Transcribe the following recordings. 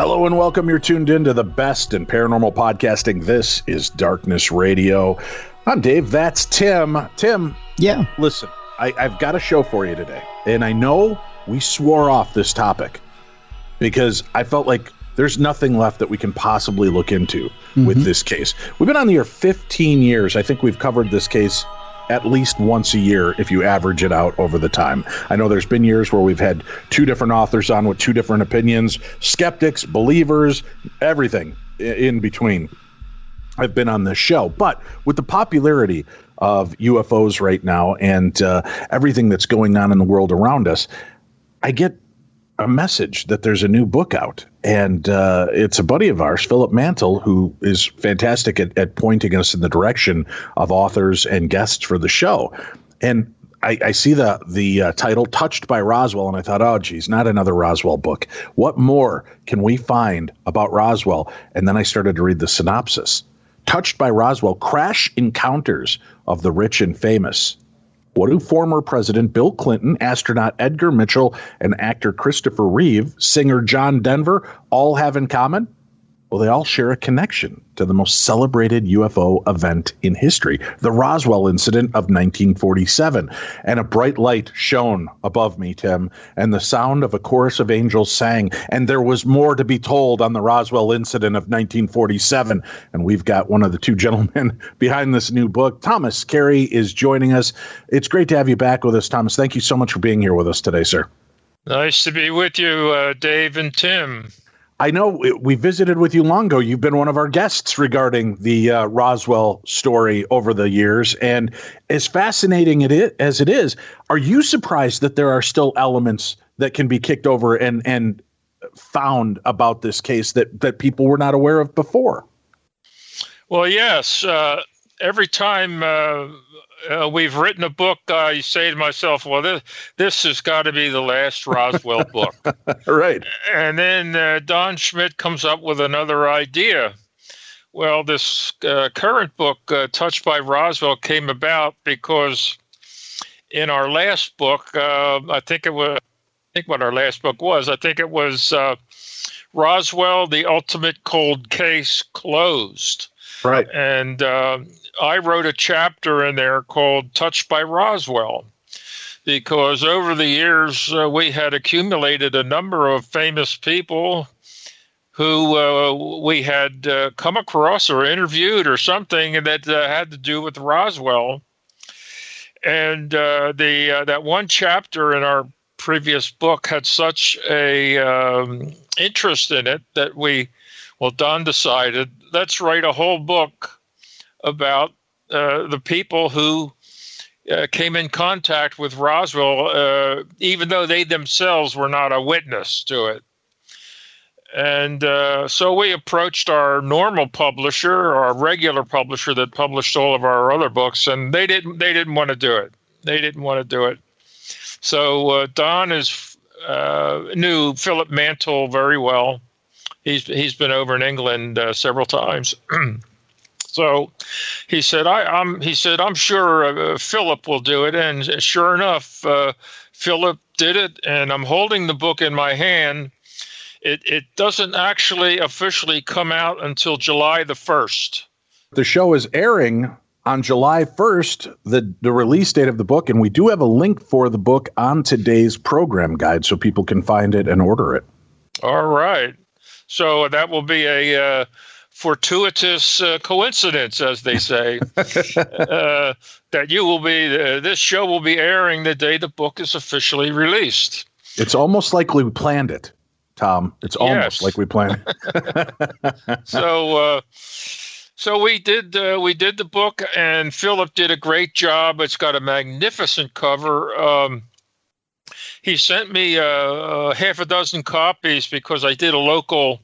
Hello and welcome. You're tuned in to the best in paranormal podcasting. This is Darkness Radio. I'm Dave. That's Tim. Tim. Yeah. Listen, I've got a show for you today. And I know we swore off this topic because I felt like there's nothing left that we can possibly look into with this case. We've been on the air 15 years. I think we've covered this case at least once a year if you average it out over the time. I know there's been years where we've had two different authors on with two different opinions, skeptics, believers, everything in between. I've been on this show. But with the popularity of UFOs right now and everything that's going on in the world around us, I get a message that there's a new book out. And it's a buddy of ours, Philip Mantle, who is fantastic at pointing us in the direction of authors and guests for the show. And I see the title, Touched by Roswell, and I thought, oh, geez, not another Roswell book. What more can we find about Roswell? And then I started to read the synopsis. Touched by Roswell, crash encounters of the rich and famous. What do former President Bill Clinton, astronaut Edgar Mitchell, and actor Christopher Reeve, singer John Denver, all have in common? Well, they all share a connection to the most celebrated UFO event in history, the Roswell Incident of 1947. And a bright light shone above me, Tim, and the sound of a chorus of angels sang, and there was more to be told on the Roswell Incident of 1947. And we've got one of the two gentlemen behind this new book. Thomas Carey is joining us. It's great to have you back with us, Thomas. Thank you so much for being here with us today, sir. Nice to be with you, Dave and Tim. I know we visited with you long ago. You've been one of our guests regarding the Roswell story over the years. And as fascinating as it is, are you surprised that there are still elements that can be kicked over and found about this case that people were not aware of before? Well, yes. Every time we've written a book, I say to myself, well, this has got to be the last Roswell book. Right. And then Don Schmidt comes up with another idea. Well, this current book, Touched by Roswell, came about because in our last book, I think what our last book was, I think it was Roswell, the Ultimate Cold Case Closed. Right. And I wrote a chapter in there called Touched by Roswell, because over the years we had accumulated a number of famous people who we had come across or interviewed or something that had to do with Roswell. And that one chapter in our previous book had such a interest in it that Don decided, let's write a whole book about the people who came in contact with Roswell, even though they themselves were not a witness to it. And so we approached our normal publisher, our regular publisher that published all of our other books, and they didn't want to do it. They didn't want to do it. So Don knew Philip Mantle very well. He's been over in England several times. So he said, I'm sure Philip will do it. And sure enough, Philip did it. And I'm holding the book in my hand. It doesn't actually officially come out until July the 1st. The show is airing on July 1st, the release date of the book. And we do have a link for the book on today's program guide so people can find it and order it. All right. So that will be a fortuitous coincidence, as they say, that this show will be airing the day the book is officially released. It's almost like we planned it, Tom. It's almost like we planned it. So we did the book, and Philip did a great job. It's got a magnificent cover. He sent me half a dozen copies because I did a local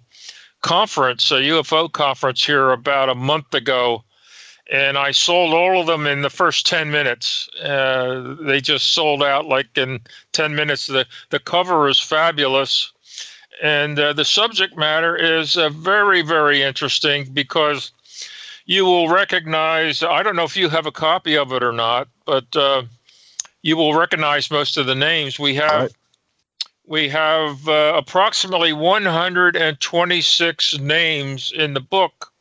conference, a UFO conference here about a month ago, and I sold all of them in the first 10 minutes. They just sold out like in 10 minutes. The cover is fabulous, and the subject matter is very, very interesting because you will recognize, I don't know if you have a copy of it or not, but you will recognize most of the names. We have We have approximately 126 names in the book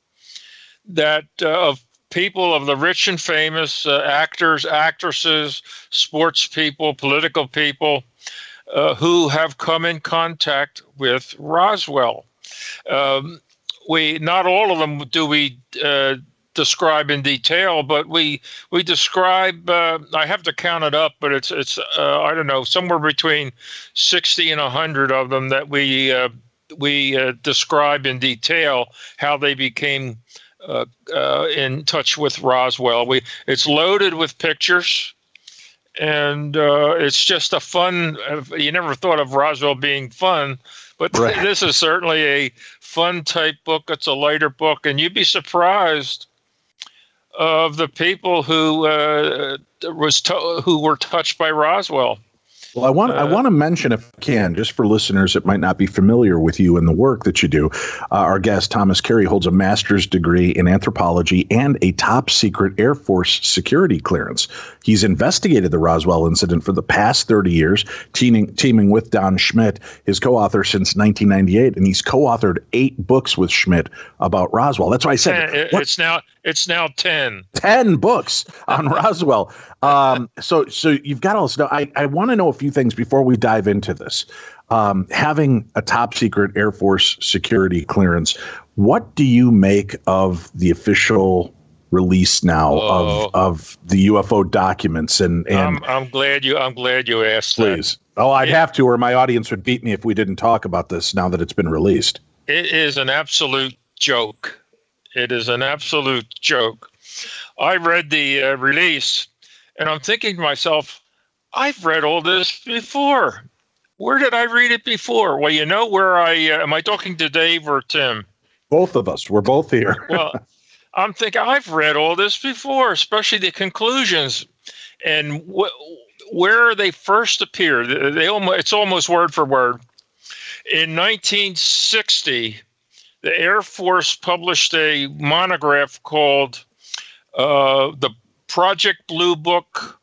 that of people of the rich and famous, actors, actresses, sports people, political people, who have come in contact with Roswell. Not all of them do we describe in detail, but we describe. I have to count it up, but it's I don't know, somewhere between 60 and 100 of them that we describe in detail how they became in touch with Roswell. It's loaded with pictures. And it's just a fun. You never thought of Roswell being fun, but right. This is certainly a fun type book. It's a lighter book, and you'd be surprised of the people who were touched by Roswell. Well, I want to mention, if I can, just for listeners that might not be familiar with you and the work that you do, our guest, Thomas Carey, holds a master's degree in anthropology and a top secret Air Force security clearance. He's investigated the Roswell incident for the past 30 years, teaming with Don Schmidt, his co-author since 1998, and he's co-authored 8 books with Schmidt about Roswell. That's why I said it's now 10. 10 books on Roswell. So you've got all this. Now, I want to know a few things before we dive into this. Having a top secret Air Force security clearance, what do you make of the official release now of the UFO documents? And I'm glad you asked. Please. That. Oh, I'd have to, or my audience would beat me if we didn't talk about this now that it's been released. It is an absolute joke. It is an absolute joke. I read the release, and I'm thinking to myself, I've read all this before. Where did I read it before? Well, you know where am I talking to Dave or Tim? Both of us. We're both here. Well, I'm thinking I've read all this before, especially the conclusions and where they first appeared. It's almost word for word. In 1960, the Air Force published a monograph called the Project Blue Book.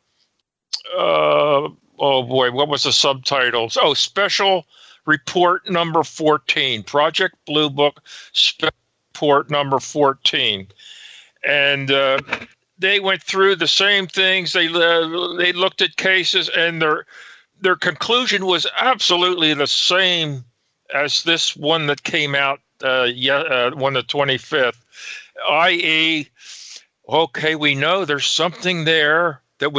What was the subtitle? Oh, Special Report Number 14. Project Blue Book, Special Report Number 14. And they went through the same things. They looked at cases, and their conclusion was absolutely the same as this one that came out on the 25th, i.e., okay, we know there's something there that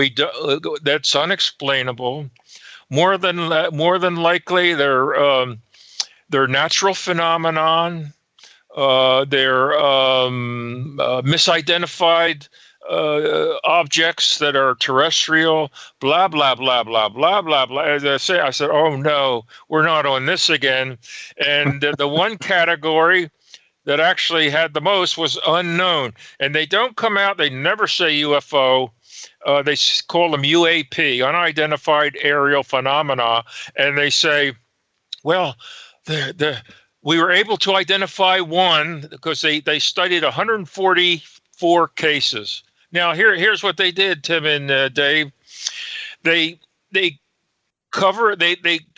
that's unexplainable. More than likely, they're natural phenomenon. They're misidentified objects that are terrestrial. Blah blah blah blah blah blah blah. As I said, oh no, we're not on this again. And the one category that actually had the most was unknown. And they don't come out. They never say UFO. They call them UAP, unidentified aerial phenomena, and they say, well, we were able to identify one because they studied 144 cases. Now, here's what they did, Tim and Dave. They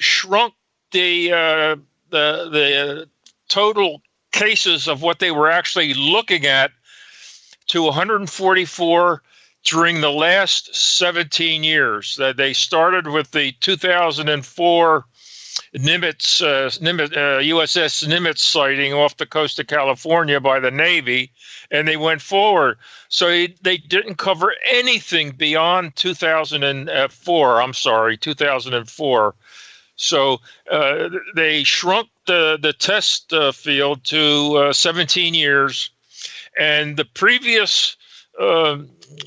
shrunk the total cases of what they were actually looking at to 144 during the last 17 years. That they started with the 2004 Nimitz, USS Nimitz sighting off the coast of California by the Navy, and they went forward. So they didn't cover anything beyond 2004. So they shrunk the test field to 17 years, and the previous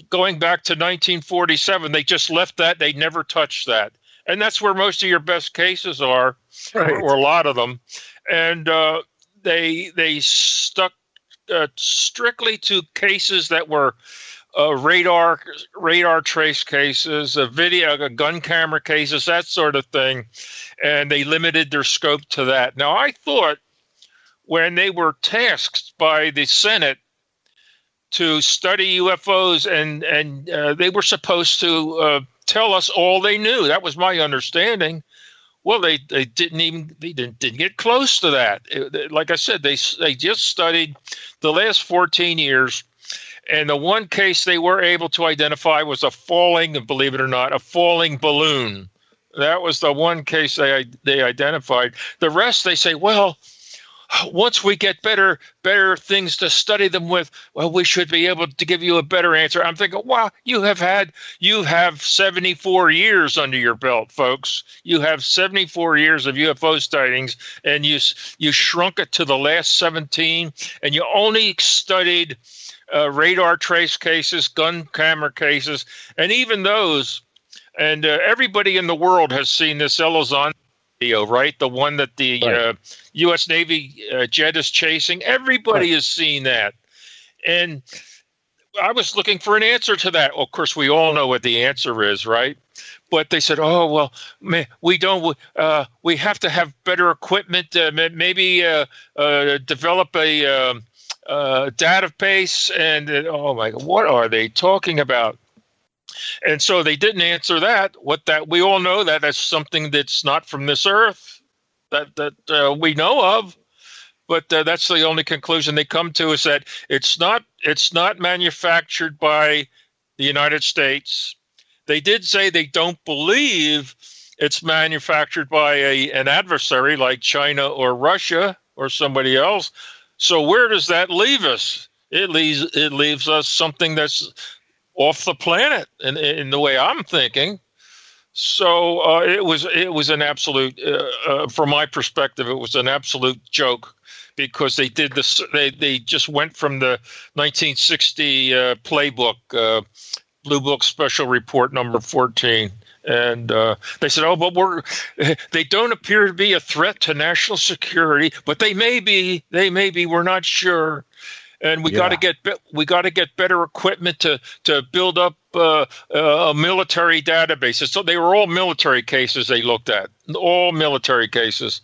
going back to 1947, they just left that. They never touched that. And that's where most of your best cases are, right, or a lot of them. And they stuck strictly to cases that were radar trace cases, video, gun camera cases, that sort of thing. And they limited their scope to that. Now, I thought when they were tasked by the Senate to study UFOs, and they were supposed to tell us all they knew. That was my understanding. Well, they didn't get close to that. Like I said, they just studied the last 14 years, and the one case they were able to identify was believe it or not, a falling balloon. That was the one case they identified. The rest, they say, well, once we get better things to study them with, well, we should be able to give you a better answer. I'm thinking, wow, you have 74 years under your belt, folks. You have 74 years of UFO sightings, and you shrunk it to the last 17, and you only studied radar trace cases, gun camera cases, and even those. And everybody in the world has seen this Elizondo video, right? The one that the U.S. Navy jet is chasing. Everybody has seen that. And I was looking for an answer to that. Well, of course, we all know what the answer is, right? But they said, oh, well, we don't. We have to have better equipment. Maybe develop a database. And oh my God, what are they talking about? And so they didn't answer that. We all know that that's something that's not from this earth that we know of. But that's the only conclusion they come to, is that it's not manufactured by the United States. They did say they don't believe it's manufactured by an adversary like China or Russia or somebody else. So where does that leave us? It leaves us something that's off the planet in the way I'm thinking. So it was an absolute, from my perspective, it was an absolute joke, because they did this. They just went from the 1960 playbook, Blue Book Special Report number 14. And they said, oh, but they don't appear to be a threat to national security, but they may be, we're not sure. And we got to get better equipment to build up a military databases. So they were all military cases they looked at, all military cases.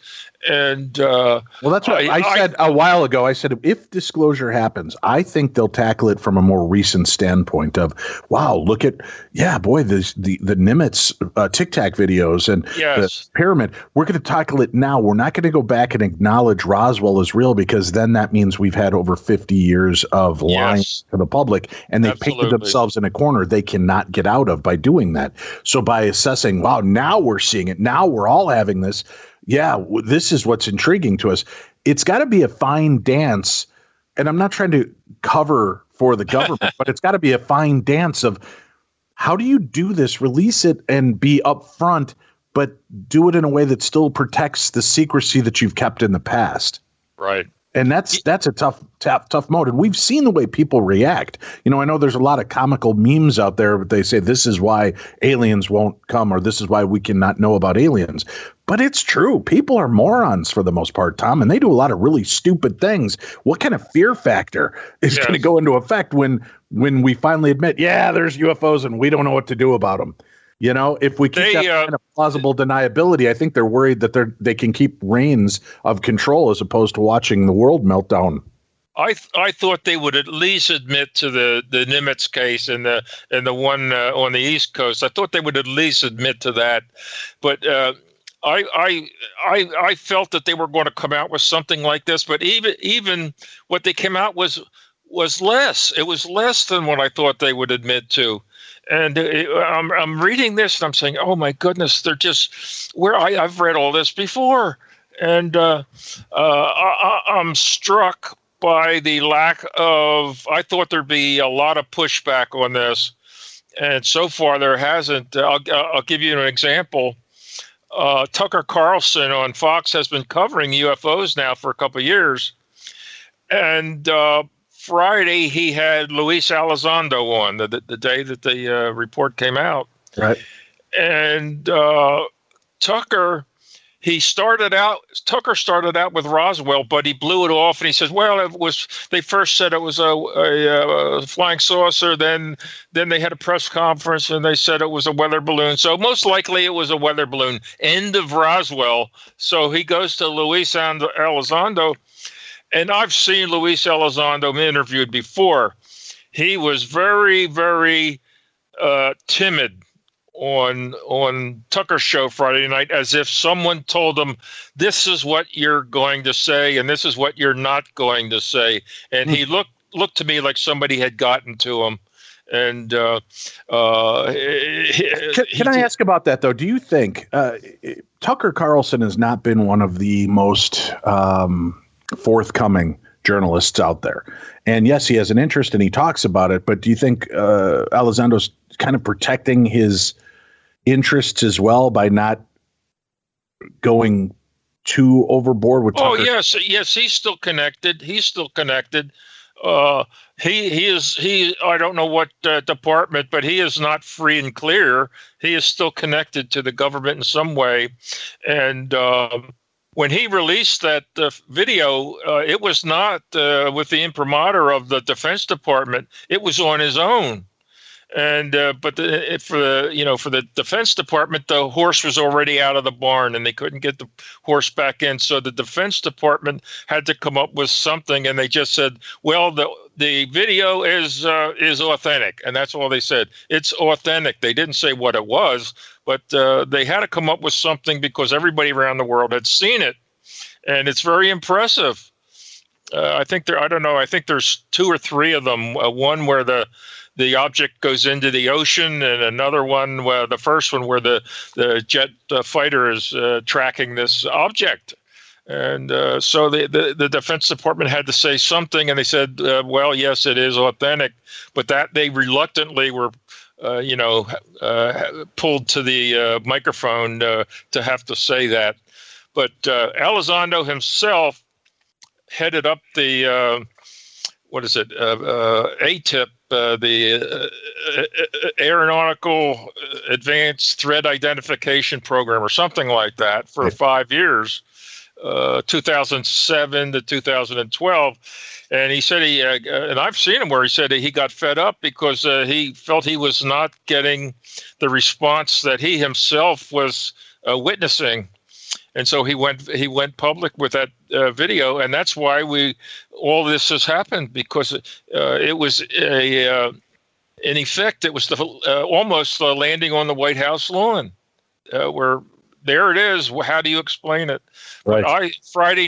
And well, that's what I said a while ago. I said, if disclosure happens, I think they'll tackle it from a more recent standpoint of, wow, look at, the Nimitz Tic Tac videos and the pyramid. We're going to tackle it now. We're not going to go back and acknowledge Roswell as real, because then that means we've had over 50 years of lying to the public, and they painted themselves in a corner they cannot get out of by doing that. So by assessing, wow, now we're seeing it. Now we're all having this. Yeah, this is what's intriguing to us. It's got to be a fine dance, and I'm not trying to cover for the government, but it's got to be a fine dance of, how do you do this, release it and be upfront, but do it in a way that still protects the secrecy that you've kept in the past. Right. And that's a tough mode. And we've seen the way people react. You know, I know there's a lot of comical memes out there, but they say this is why aliens won't come, or this is why we cannot know about aliens. But it's true. People are morons for the most part, Tom, and they do a lot of really stupid things. What kind of fear factor is going to go into effect when we finally admit, there's UFOs and we don't know what to do about them? You know, if we keep that kind of plausible deniability, I think they're worried that they can keep reins of control as opposed to watching the world melt down. I thought they would at least admit to the Nimitz case and the one on the East Coast. I thought they would at least admit to that, but I felt that they were going to come out with something like this. But even what they came out was less. It was less than what I thought they would admit to. And I'm reading this and I'm saying, oh my goodness, they're just I've read all this before. And I'm struck by the lack of, I thought there'd be a lot of pushback on this. And so far there hasn't. I'll give you an example. Tucker Carlson on Fox has been covering UFOs now for a couple of years. And Friday, he had Luis Elizondo on the day that the report came out. Right. And Tucker started out with Roswell, but he blew it off, and he says, well, they first said it was a flying saucer, then they had a press conference and they said it was a weather balloon. So most likely it was a weather balloon. End of Roswell. So he goes to Luis Elizondo. And I've seen Luis Elizondo interviewed before. He was very, very timid on Tucker's show Friday night, as if someone told him, this is what you're going to say and this is what you're not going to say. And he looked to me like somebody had gotten to him. And can I ask about that, though? Do you think Tucker Carlson has not been one of the most forthcoming journalists out there? And yes, he has an interest and he talks about it, but do you think Elizondo's kind of protecting his interests as well by not going too overboard with Tucker? Oh, yes, he's still connected. He is I don't know what department, but he is not free and clear. He is still connected to the government in some way. And when he released that video, it was not with the imprimatur of the Defense Department. It was on his own. And for the Defense Department, the horse was already out of the barn and they couldn't get the horse back in. So the Defense Department had to come up with something, and they just said, "Well, the video is authentic," and that's all they said. It's authentic. They didn't say what it was, but they had to come up with something because everybody around the world had seen it, and it's very impressive. I think there's 2 or 3 of them. One where the object goes into the ocean, and another one, the first one where the jet fighter is tracking this object. And so the Defense Department had to say something, and they said, well, yes, it is authentic, but that they reluctantly were pulled to the microphone to have to say that. But Elizondo himself headed up the ATIP, the Aeronautical Advanced Threat Identification Program or something like that for 5 years, 2007 to 2012. And he said and I've seen him where he said he got fed up because he felt he was not getting the response that he himself was witnessing. And so he went public with that video, and that's why all this has happened, because it was in effect, it was almost the landing on the White House lawn, where there it is. How do you explain it? Right. But Friday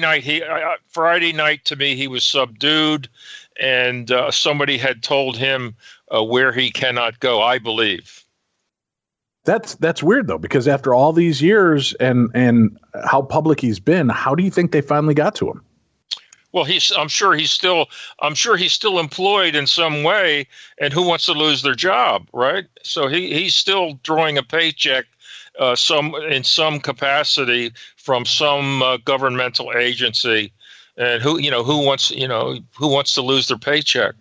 night to me, he was subdued, and somebody had told him where he cannot go, I believe. That's weird, though, because after all these years and how public he's been, how do you think they finally got to him? Well, I'm sure he's still employed in some way, and who wants to lose their job, right? So he's still drawing a paycheck, in some capacity from some governmental agency, and who wants to lose their paycheck?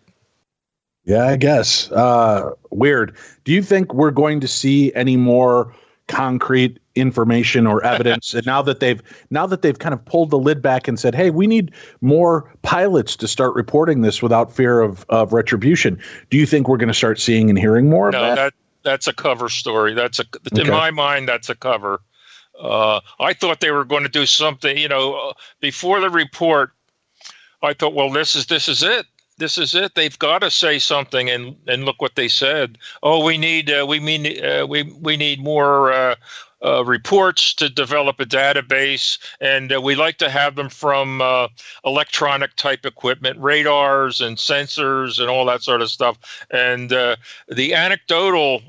Yeah, I guess. Weird. Do you think we're going to see any more concrete information or evidence? And now that they've kind of pulled the lid back and said, "Hey, we need more pilots to start reporting this without fear of retribution," do you think we're going to start seeing and hearing more of that? No, that's a cover story. In my mind, that's a cover. I thought they were going to do something. Before the report, I thought, well, this is it. This is it. They've got to say something, and look what they said. Oh, we need more reports to develop a database, and we like to have them from electronic type equipment, radars and sensors and all that sort of stuff. And the anecdotal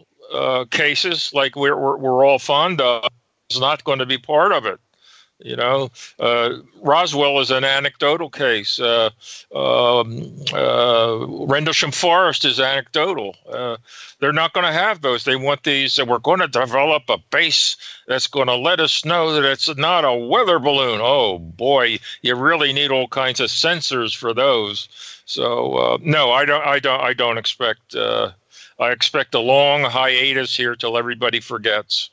cases, like we're all fond of, is not going to be part of it. Roswell is an anecdotal case. Rendlesham Forest is anecdotal. They're not going to have those. They want these, and we're going to develop a base that's going to let us know that it's not a weather balloon. Oh boy, you really need all kinds of sensors for those. So no, I don't expect. I expect a long hiatus here till everybody forgets.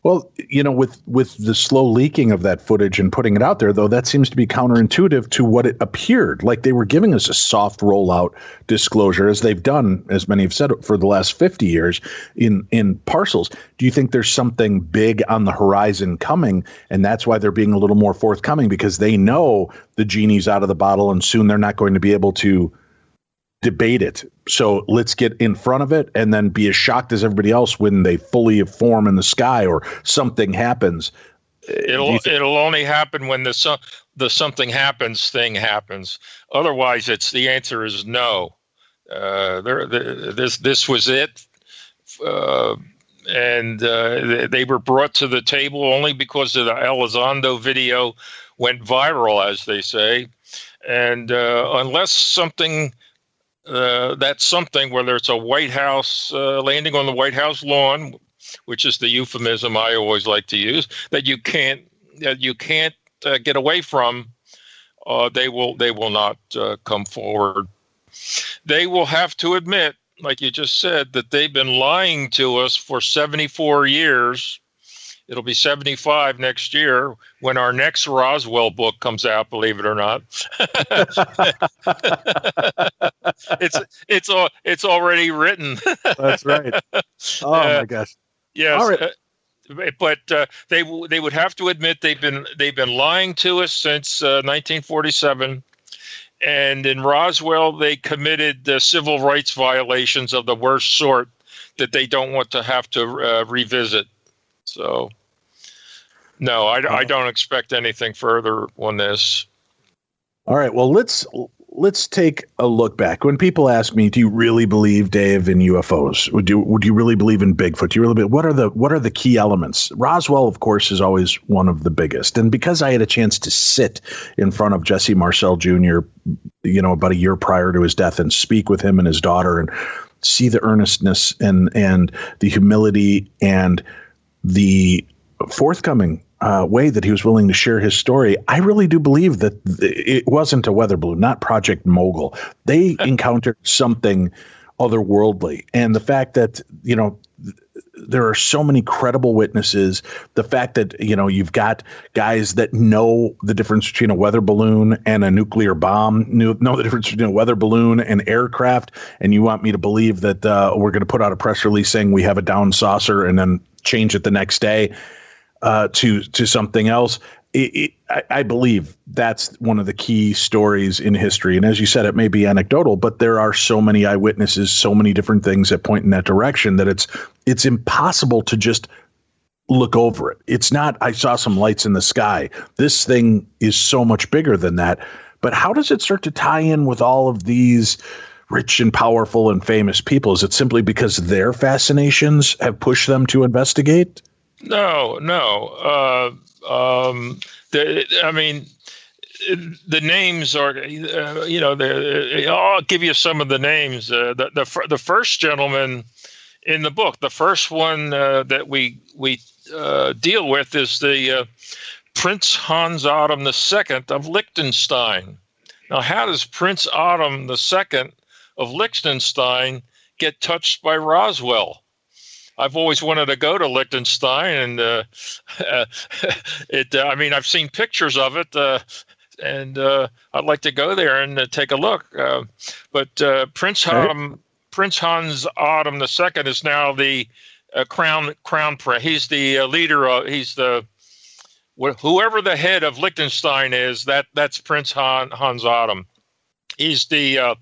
Well, with the slow leaking of that footage and putting it out there, though, that seems to be counterintuitive to what it appeared. Like they were giving us a soft rollout disclosure, as they've done, as many have said, for the last 50 years in parcels. Do you think there's something big on the horizon coming, and that's why they're being a little more forthcoming, because they know the genie's out of the bottle and soon they're not going to be able to debate it. So let's get in front of it and then be as shocked as everybody else when they fully form in the sky or something happens. It'll only happen when the something happens thing happens. Otherwise, the answer is no. This was it, and they were brought to the table only because of the Elizondo video went viral, as they say. And unless something, that's something, whether it's a White House landing on the White House lawn, which is the euphemism I always like to use, that you can't get away from, they will not come forward. They will have to admit, like you just said, that they've been lying to us for 74 years. It'll be 75 next year when our next Roswell book comes out, believe it or not. It's already written. That's right. Oh my gosh. Yes. All right. But they would have to admit they've been lying to us since 1947. And in Roswell, they committed civil rights violations of the worst sort that they don't want to have to revisit. So, no, I don't expect anything further on this. All right. Well, let's take a look back. When people ask me, "Do you really believe, Dave, in UFOs? Would you really believe in Bigfoot? Do you really? What are the key elements?" Roswell, of course, is always one of the biggest. And because I had a chance to sit in front of Jesse Marcel Jr., about a year prior to his death, and speak with him and his daughter, and see the earnestness and the humility and the forthcoming way that he was willing to share his story, I really do believe that it wasn't a weather balloon, not Project Mogul. They encountered something otherworldly. And the fact that, there are so many credible witnesses, the fact that, you've got guys that know the difference between a weather balloon and a nuclear bomb, know the difference between a weather balloon and aircraft, and you want me to believe that we're going to put out a press release saying we have a down saucer and then change it the next day to something else. I believe that's one of the key stories in history. And as you said, it may be anecdotal, but there are so many eyewitnesses, so many different things that point in that direction that it's impossible to just look over it. It's not, I saw some lights in the sky. This thing is so much bigger than that. But how does it start to tie in with all of these rich and powerful and famous people? Is it simply because their fascinations have pushed them to investigate? No. The names are, I'll give you some of the names. The first gentleman in the book, the first one that we deal with is the Prince Hans Adam II of Liechtenstein. Now, how does Prince Adam II of Liechtenstein get touched by Roswell? I've always wanted to go to Liechtenstein, and I've seen pictures of it, and I'd like to go there and take a look. But Prince Hans Adam II is now the crown prince. He's the leader. He's whoever the head of Liechtenstein is. That's Prince Hans Adam. He's the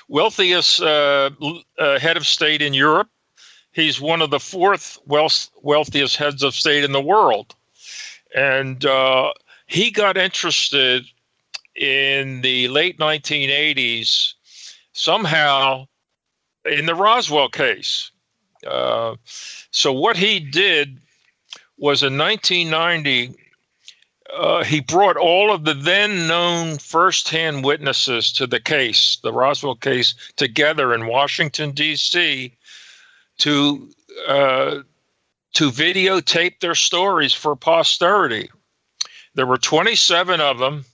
wealthiest head of state in Europe. He's one of the fourth wealthiest heads of state in the world. And he got interested in the late 1980s somehow in the Roswell case. So what he did was in 1990, he brought all of the then known firsthand witnesses to the case, the Roswell case, together in Washington, D.C., to videotape their stories for posterity. There were 27 of them,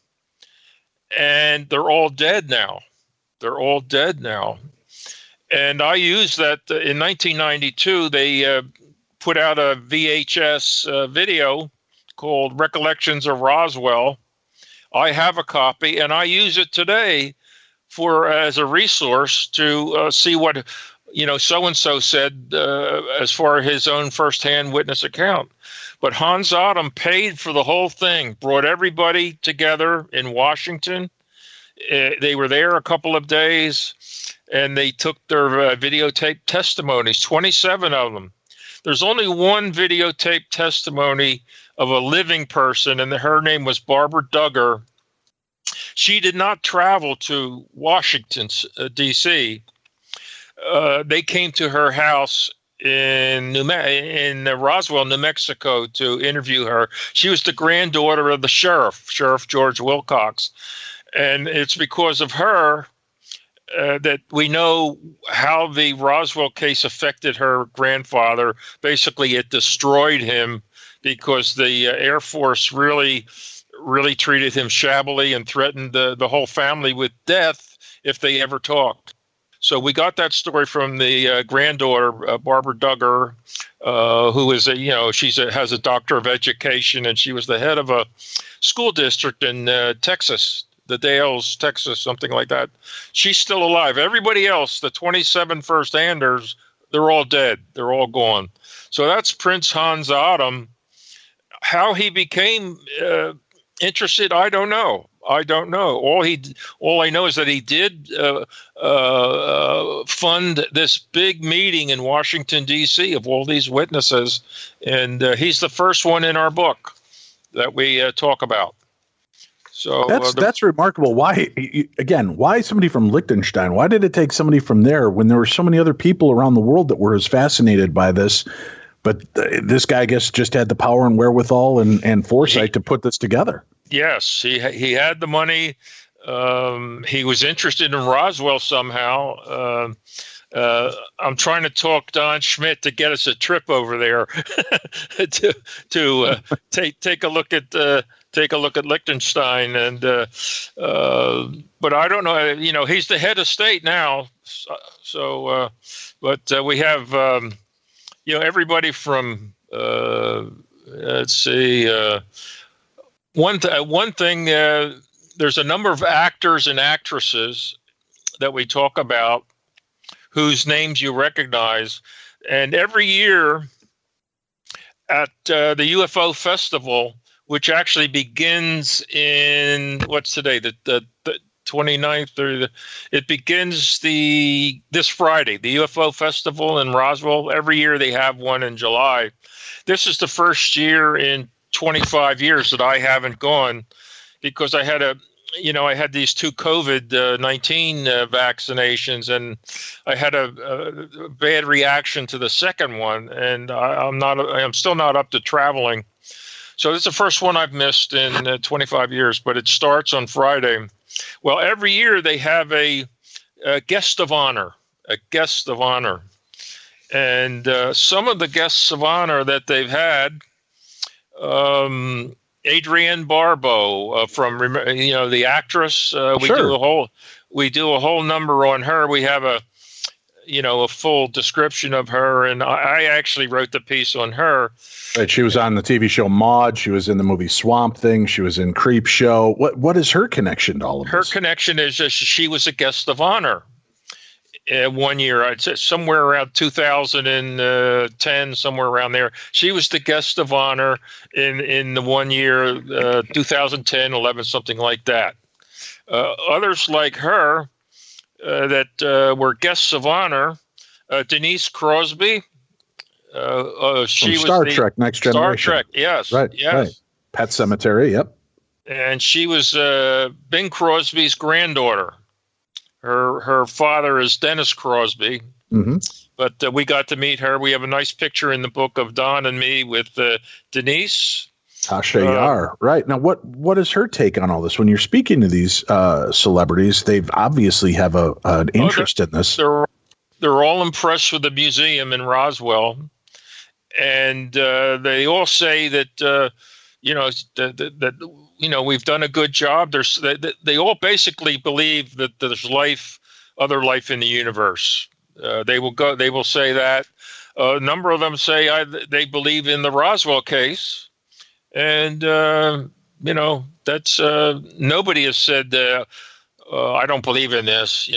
and they're all dead now. And I used that in 1992. They put out a VHS video called Recollections of Roswell. I have a copy, and I use it today as a resource to see what so-and-so said as far as his own firsthand witness account. But Hans Adam paid for the whole thing, brought everybody together in Washington. They were there a couple of days, and they took their videotape testimonies, 27 of them. There's only one videotape testimony of a living person, and her name was Barbara Duggar. She did not travel to Washington, D.C. They came to her house in Roswell, New Mexico, to interview her. She was the granddaughter of the Sheriff George Wilcox. And it's because of her that we know how the Roswell case affected her grandfather. Basically, it destroyed him because the Air Force really treated him shabbily and threatened the whole family with death if they ever talked. So we got that story from the granddaughter, Barbara Duggar, who is has a doctor of education, and she was the head of a school district in Texas, the Dalles, Texas, something like that. She's still alive. Everybody else, the 27 first-handers, they're all dead. They're all gone. So that's Prince Hans Adam. How he became interested, I don't know. All I know is that he did fund this big meeting in Washington, D.C. of all these witnesses, and he's the first one in our book that we talk about. So that's remarkable. Why somebody from Liechtenstein? Why did it take somebody from there when there were so many other people around the world that were as fascinated by this? But this guy, I guess, just had the power and wherewithal and foresight to put this together. Yes, he had the money. He was interested in Roswell somehow. I'm trying to talk Don Schmidt to get us a trip over there to take a look at Liechtenstein. And but I don't know. He's the head of state now. But we have everybody from let's see. One thing, there's a number of actors and actresses that we talk about whose names you recognize. And every year at the UFO Festival, which actually begins in, what's today, the 29th, it begins this Friday, the UFO Festival in Roswell. Every year they have one in July. This is the first year in 25 years that I haven't gone because I had these two COVID-19 vaccinations, and I had a bad reaction to the second one, and I'm still not up to traveling. So it's the first one I've missed in 25 years, but it starts on Friday. Well, every year they have a guest of honor, and some of the guests of honor that they've had. Adrienne Barbeau from the actress. We do a whole number on her. We have a full description of her, and I actually wrote the piece on her. Right, she was on the TV show Maude. She was in the movie Swamp Thing. She was in Creep Show. What is her connection to all of this? Her connection is she was a guest of honor. 1 year, I'd say somewhere around 2010, somewhere around there. She was the guest of honor in the 1 year, 2010, 11, something like that. Others like her that were guests of honor, Denise Crosby. She was Star Trek Next Generation. Star Trek, yes. Right, yes. Right. Pet Cemetery, yep. And she was Bing Crosby's granddaughter. Her father is Dennis Crosby, but we got to meet her. We have a nice picture in the book of Don and me with Denise. Tasha Yar, right. Now, what is her take on all this? When you're speaking to these celebrities, they obviously have an interest in this. They're all impressed with the museum in Roswell, and they all say that we've done a good job. They all basically believe that there's other life in the universe. They will say that. A number of them say they believe in the Roswell case, and that's nobody has said I don't believe in this.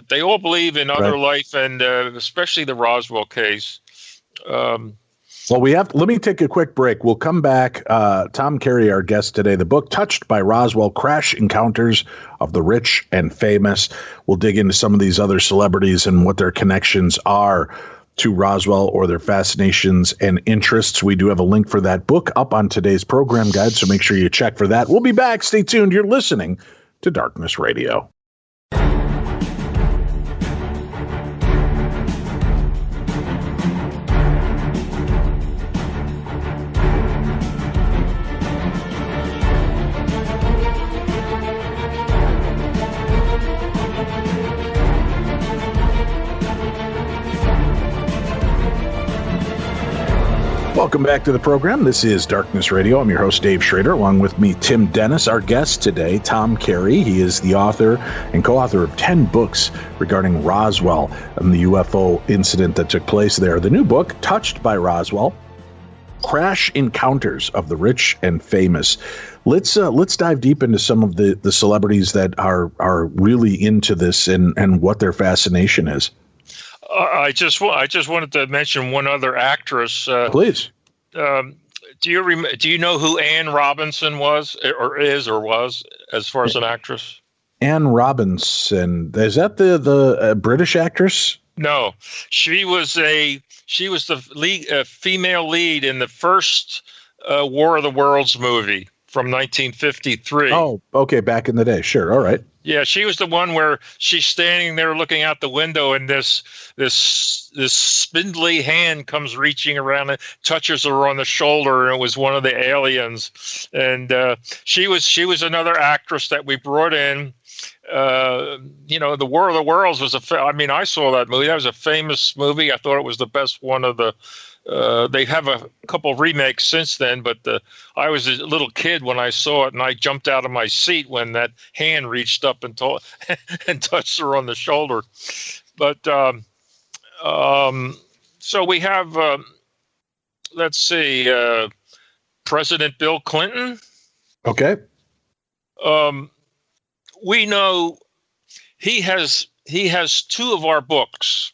They all believe in other life, and especially the Roswell case. Well, let me take a quick break. We'll come back. Tom Carey, our guest today, the book Touched by Roswell, Crash Encounters of the Rich and Famous. We'll dig into some of these other celebrities and what their connections are to Roswell or their fascinations and interests. We do have a link for that book up on today's program guide, so make sure you check for that. We'll be back. Stay tuned. You're listening to Darkness Radio. Welcome back to the program. This is Darkness Radio. I'm your host, Dave Schrader. Along with me, Tim Dennis. Our guest today, Tom Carey. He is the author and co-author of 10 books regarding Roswell and the UFO incident that took place there. The new book, Touched by Roswell, Crash Encounters of the Rich and Famous. Let's dive deep into some of the celebrities that are really into this and what their fascination is. I just wanted to mention one other actress. Please. Do you know who Anne Robinson was, or is, or was, as far as an actress? Anne Robinson, is that the British actress? No, she was the female lead in the first War of the Worlds movie from 1953. Oh, okay, back in the day. Sure, all right. Yeah, she was the one where she's standing there looking out the window, and this spindly hand comes reaching around and touches her on the shoulder, and it was one of the aliens. And she was another actress that we brought in. The War of the Worlds was I saw that movie. That was a famous movie. I thought it was the best one of the. They have a couple of remakes since then, but I was a little kid when I saw it, and I jumped out of my seat when that hand reached up and touched her on the shoulder. But so we have, let's see, President Bill Clinton. Okay. We know he has two of our books.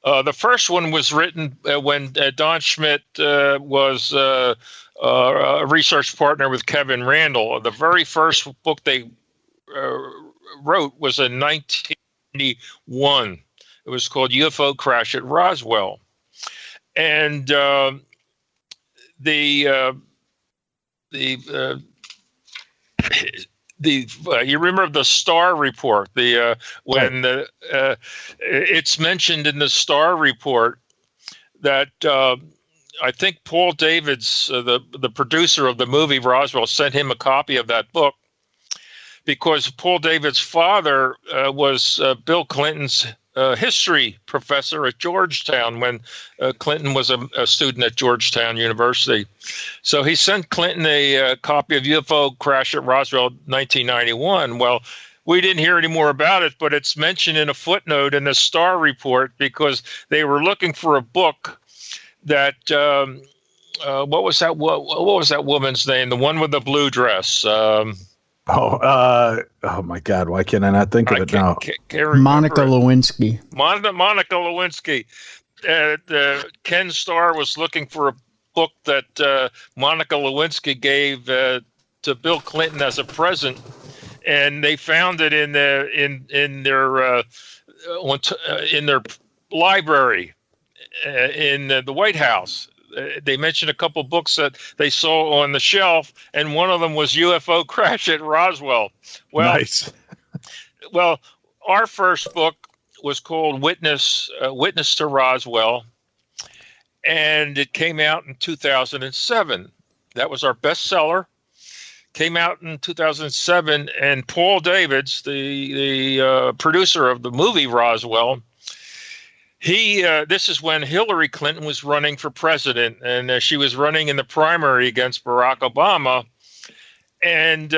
The first one was written when Don Schmidt was a research partner with Kevin Randall. The very first book they wrote was in 1991. It was called UFO Crash at Roswell. And you remember the Starr report? It's mentioned in the Starr report that I think Paul Davids, the producer of the movie Roswell, sent him a copy of that book because Paul Davids' father was Bill Clinton's history professor at Georgetown when Clinton was a student at Georgetown University. So he sent Clinton a copy of UFO Crash at Roswell 1991. Well, we didn't hear any more about it, but it's mentioned in a footnote in the Starr report because they were looking for a book that what was that woman's name? The one with the blue dress. Oh my God! Why can't I not think of it now? Monica Lewinsky. Monica Lewinsky. Ken Starr was looking for a book that Monica Lewinsky gave to Bill Clinton as a present, and they found it in their library in the White House. They mentioned a couple books that they saw on the shelf, and one of them was UFO Crash at Roswell. Well, nice. Well, our first book was called Witness to Roswell, and it came out in 2007. That was our bestseller. Came out in 2007, and Paul Davids, the producer of the movie Roswell, this is when Hillary Clinton was running for president, and she was running in the primary against Barack Obama. And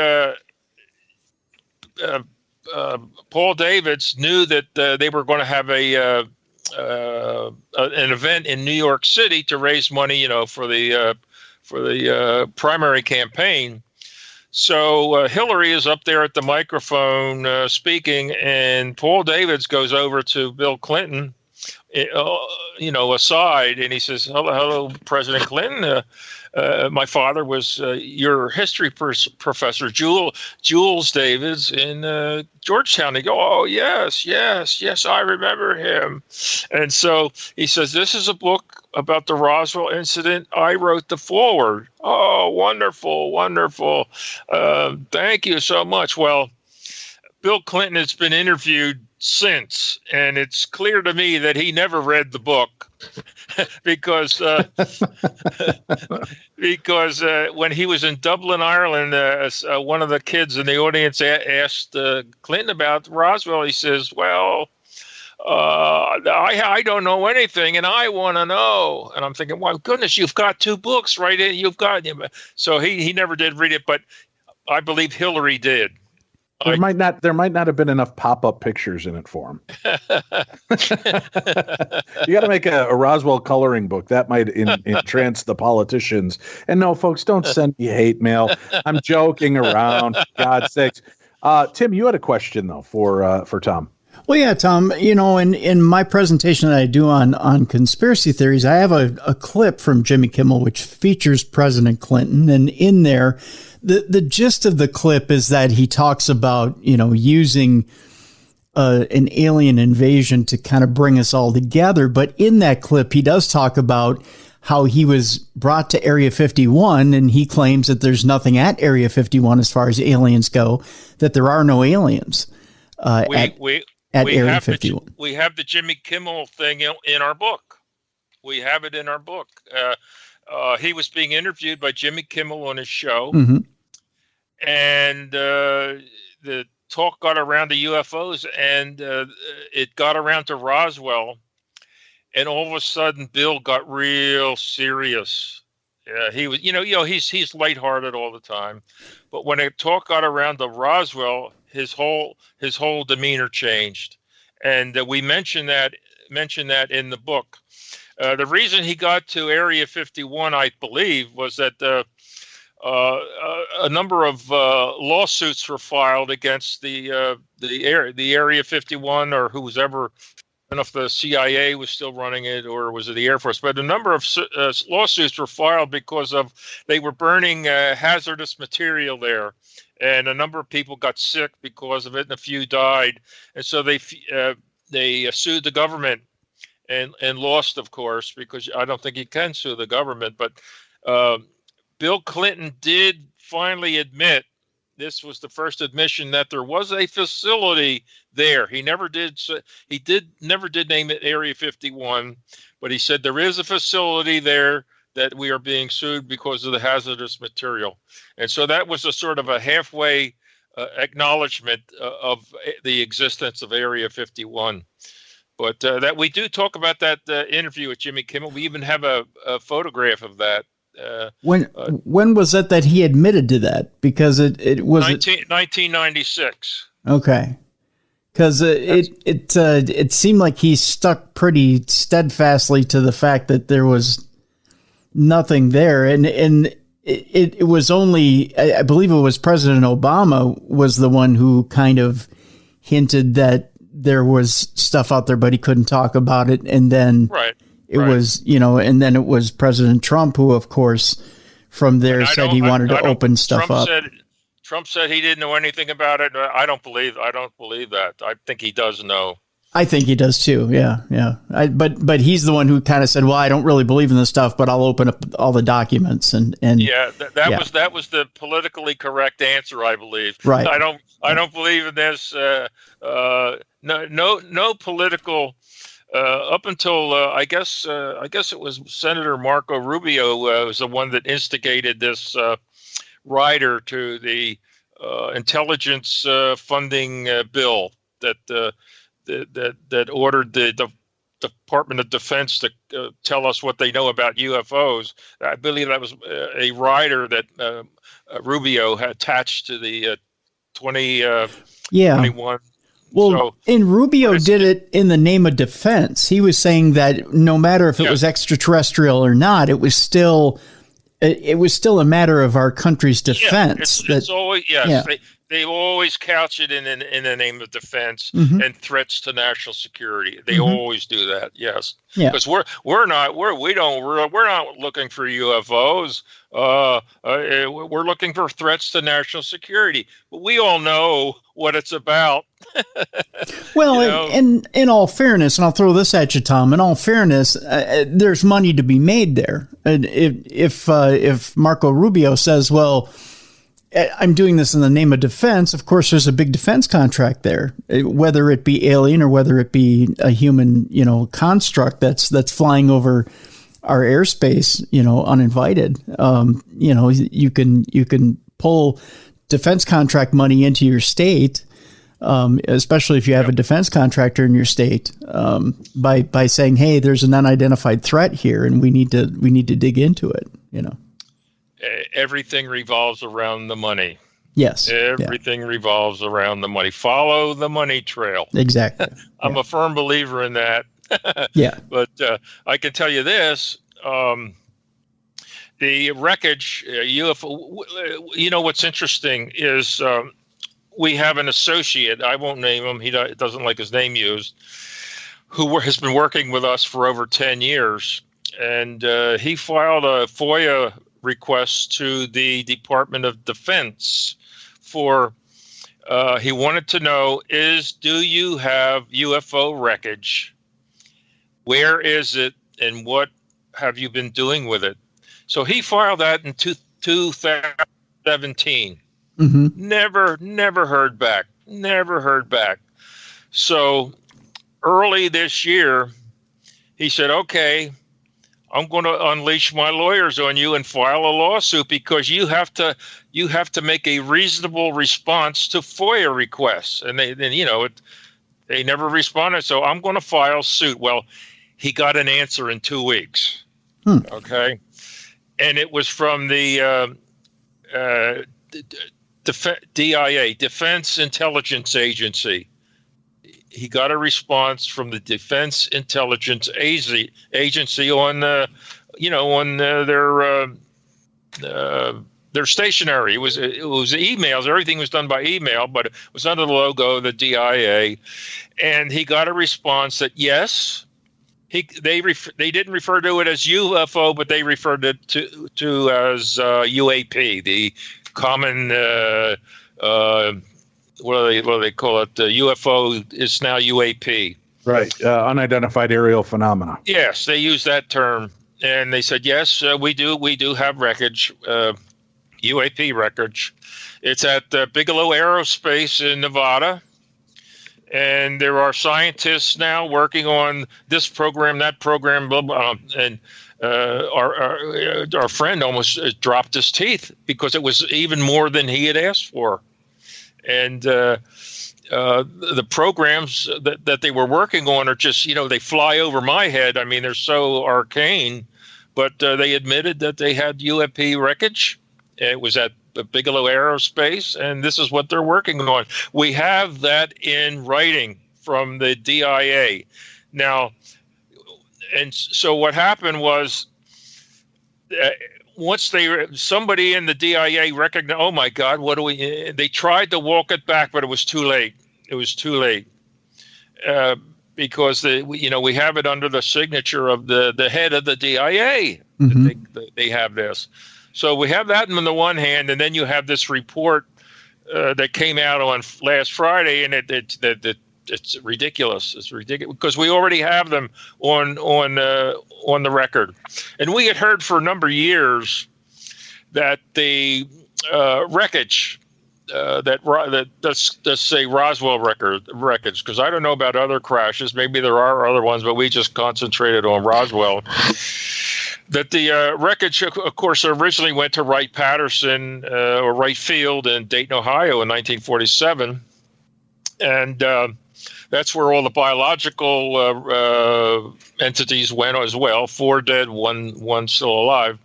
Paul Davids knew that they were going to have an event in New York City to raise money, for the primary campaign. So Hillary is up there at the microphone speaking, and Paul Davids goes over to Bill Clinton aside, and he says, hello, President Clinton. My father was your history professor, Jules Davids in Georgetown. They go, oh, yes, I remember him. And so he says, this is a book about the Roswell incident. I wrote the foreword. Oh, wonderful. Thank you so much. Well, Bill Clinton has been interviewed since, and it's clear to me that he never read the book because when he was in Dublin, Ireland, one of the kids in the audience asked Clinton about Roswell. He says, well, I don't know anything, and I want to know. And I'm thinking, well, goodness, you've got 2 books right in. You've got him. So he never did read it, but I believe Hillary did. There might not have been enough pop-up pictures in it for him. You got to make a Roswell coloring book that might entrance the politicians. And no, folks, don't send me hate mail. I'm joking around. God's sakes. Tim, you had a question though for Tom. Well, yeah, Tom. In my presentation that I do on conspiracy theories, I have a clip from Jimmy Kimmel which features President Clinton, and in there, the gist of the clip is that he talks about using an alien invasion to kind of bring us all together. But in that clip, he does talk about how he was brought to Area 51, and he claims that there's nothing at Area 51 as far as aliens go, that there are no aliens at Area 51. We have the Jimmy Kimmel thing in our book. We have it in our book. He was being interviewed by Jimmy Kimmel on his show. Mm-hmm. And the talk got around to UFOs, and it got around to Roswell, and all of a sudden Bill got real serious. He was, he's lighthearted all the time, but when a talk got around to Roswell, his whole demeanor changed, and we mentioned that in the book. The reason he got to Area 51, I believe, was that a number of lawsuits were filed against the Area 51 or whoever. I don't know if the CIA was still running it or was it the Air Force, but a number of lawsuits were filed because they were burning hazardous material there, and a number of people got sick because of it, and a few died, and so they sued the government and lost, of course, because I don't think you can sue the government, but. Bill Clinton did finally admit, this was the first admission, that there was a facility there. He never did name it Area 51, but he said there is a facility there that we are being sued because of the hazardous material. And so that was a sort of a halfway acknowledgement of the existence of Area 51. But that we do talk about that interview with Jimmy Kimmel. We even have a photograph of that. When was it that he admitted to that? Because it was 1996. Okay, because it seemed like he stuck pretty steadfastly to the fact that there was nothing there, and it was only, I believe it was President Obama was the one who kind of hinted that there was stuff out there, but he couldn't talk about it, and then It was, and then it was President Trump who, of course, from there said he wanted to open stuff up. Trump said he didn't know anything about it. I don't believe that. I think he does know. I think he does too. Yeah. But he's the one who kind of said, "Well, I don't really believe in this stuff, but I'll open up all the documents." And that was the politically correct answer, I believe. Right. I don't believe in this. No political. Up until I guess it was Senator Marco Rubio was the one that instigated this rider to the intelligence funding bill that ordered the Department of Defense to tell us what they know about UFOs. I believe that was a rider that Rubio had attached to the 2021. Well, and Rubio did it in the name of defense. He was saying that no matter if it was extraterrestrial or not, it was still a matter of our country's defense. It's always They always couch it in the name of defense and threats to national security. They always do that. Yes, because we're not looking for UFOs. We're looking for threats to national security. But we all know what it's about. Well, in all fairness, and I'll throw this at you, Tom. In all fairness, there's money to be made there. And if Marco Rubio says, well, I'm doing this in the name of defense, of course, there's a big defense contract there, whether it be alien or whether it be a human, construct that's flying over our airspace, uninvited. You can pull defense contract money into your state, especially if you have a defense contractor in your state, by saying, hey, there's an unidentified threat here and we need to dig into it, Everything revolves around the money. Yes. Everything revolves around the money. Follow the money trail. Exactly. I'm a firm believer in that. Yeah. But I can tell you this, the wreckage, UFO, what's interesting is we have an associate, I won't name him, he doesn't like his name used, who has been working with us for over 10 years. And he filed a FOIA request to the Department of Defense for, he wanted to know, do you have UFO wreckage? Where is it? And what have you been doing with it? So he filed that in 2017. Never heard back. So early this year, he said, okay, I'm going to unleash my lawyers on you and file a lawsuit because you have to make a reasonable response to FOIA requests. And they never responded. So I'm going to file suit. Well, he got an answer in 2 weeks. Okay. And it was from the DIA, Defense Intelligence Agency. He got a response from the Defense Intelligence Agency on, their stationery. It was emails. Everything was done by email, but it was under the logo of the DIA, and he got a response that yes, they didn't refer to it as UFO, but they referred it to as UAP, the common. What do they call it? UFO is now UAP. Right. Unidentified aerial phenomena. Yes, they use that term. And they said, yes, we do have wreckage, UAP wreckage. It's at Bigelow Aerospace in Nevada. And there are scientists now working on this program, that program, blah, blah, and our friend almost dropped his teeth because it was even more than he had asked for. And the programs that they were working on are just, they fly over my head. I mean, they're so arcane, but they admitted that they had UAP wreckage. It was at the Bigelow Aerospace, and this is what they're working on. We have that in writing from the DIA. Now, and so what happened was once somebody in the DIA recognized, oh my God, they tried to walk it back, but it was too late. Because we have it under the signature of the head of the DIA. They have this. So we have that on the one hand, and then you have this report that came out on last Friday, and it's ridiculous. It's ridiculous because we already have them on the record, and we had heard for a number of years that the wreckage let's say Roswell wreckage, because I don't know about other crashes. Maybe there are other ones, but we just concentrated on Roswell. That the wreckage, of course, originally went to Wright-Patterson or Wright Field in Dayton, Ohio in 1947. And that's where all the biological entities went as well. 4 dead, one still alive.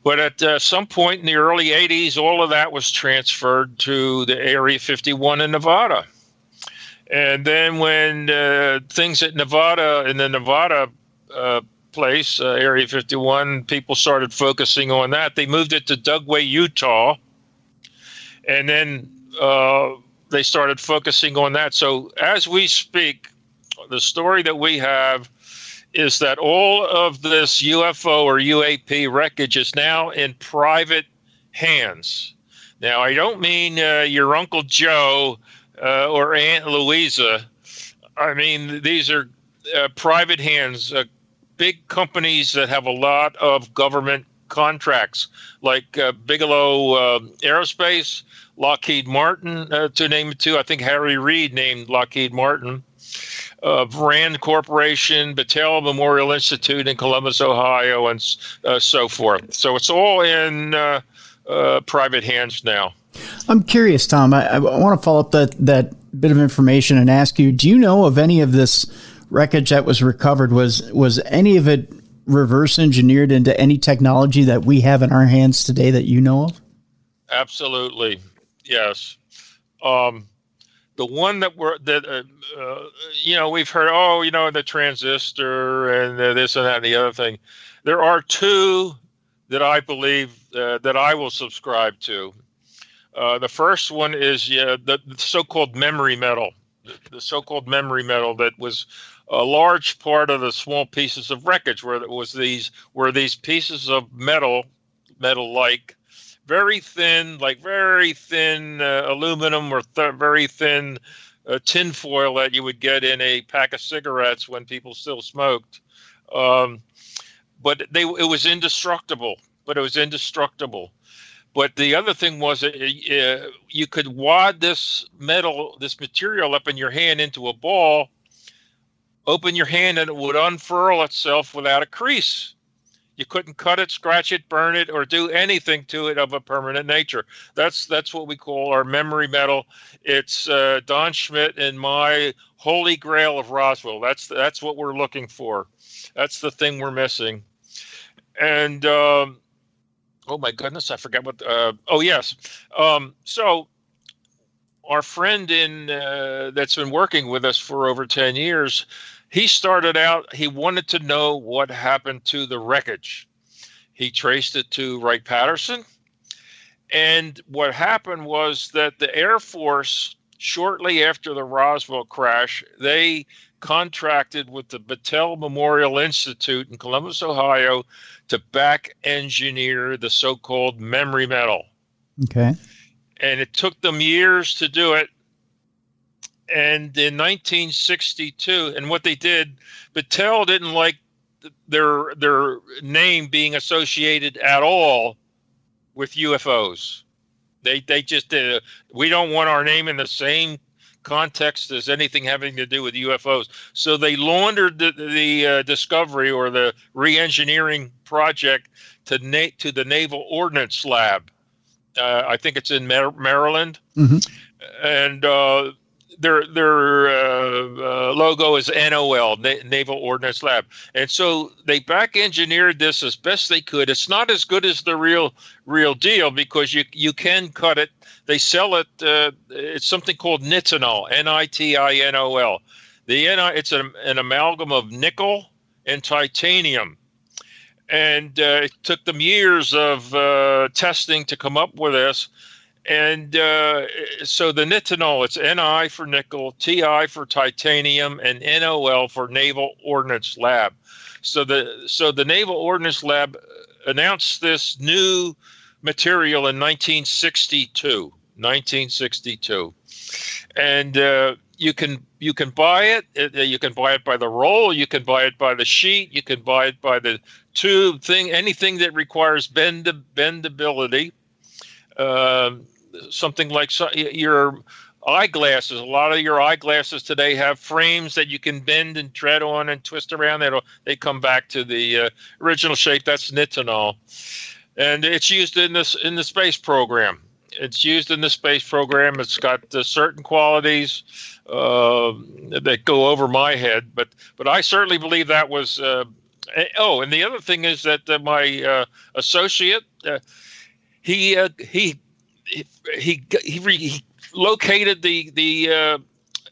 But at some point in the early 80s, all of that was transferred to the Area 51 in Nevada. And then when things at in the Nevada place, Area 51, people started focusing on that. They moved it to Dugway, Utah. And then they started focusing on that. So as we speak, the story that we have is that all of this UFO or UAP wreckage is now in private hands. Now, I don't mean your Uncle Joe or Aunt Louisa. I mean, these are private hands, big companies that have a lot of government contracts, like Bigelow Aerospace, Lockheed Martin, to name two. I think Harry Reid named Lockheed Martin. Rand Corporation, Battelle Memorial Institute in Columbus, Ohio, and so forth. So it's all in private hands now. I'm curious, Tom. I want to follow up that bit of information and ask you, do you know of any of this wreckage that was recovered? Was any of it reverse engineered into any technology that we have in our hands today that you know of? Absolutely. Yes. The one that we've heard, the transistor and this and that and the other thing. There are two that I believe that I will subscribe to. The first one is the so-called memory metal. The so-called memory metal that was a large part of the small pieces of wreckage, where these pieces of metal-like, very thin aluminum or very thin tinfoil that you would get in a pack of cigarettes when people still smoked. But it was indestructible. But the other thing was you could wad this material up in your hand into a ball, open your hand, and it would unfurl itself without a crease. You couldn't cut it, scratch it, burn it, or do anything to it of a permanent nature. That's what we call our memory metal. It's Don Schmidt and my holy grail of Roswell. That's what we're looking for. That's the thing we're missing. And oh my goodness, I forgot what. Oh yes. So our friend that's been working with us for over 10 years. He started out, he wanted to know what happened to the wreckage. He traced it to Wright-Patterson. And what happened was that the Air Force, shortly after the Roswell crash, they contracted with the Battelle Memorial Institute in Columbus, Ohio, to back engineer the so-called memory metal. Okay. And it took them years to do it. And in 1962, and what they did, Battelle didn't like their name being associated at all with UFOs. They just did. We don't want our name in the same context as anything having to do with UFOs. So they laundered the discovery or the re-engineering project to the Naval Ordnance Lab. I think it's in Maryland, and their logo is NOL, Naval Ordnance Lab. And so they back engineered this as best they could. It's not as good as the real deal because you can cut it. They sell it. It's something called nitinol, Nitinol. It's an amalgam of nickel and titanium. And it took them years of testing to come up with this. And so the nitinol, it's Ni for nickel, Ti for titanium, and NOL for Naval Ordnance Lab. So the Naval Ordnance Lab announced this new material in 1962. And you can buy it. You can buy it by the roll. You can buy it by the sheet. You can buy it by the tube thing. Anything that requires bendability. Something like your eyeglasses. A lot of your eyeglasses today have frames that you can bend and tread on and twist around. They come back to the original shape. That's nitinol, and it's used in the space program. It's got certain qualities that go over my head, but I certainly believe that was. And the other thing is that my associate, he located the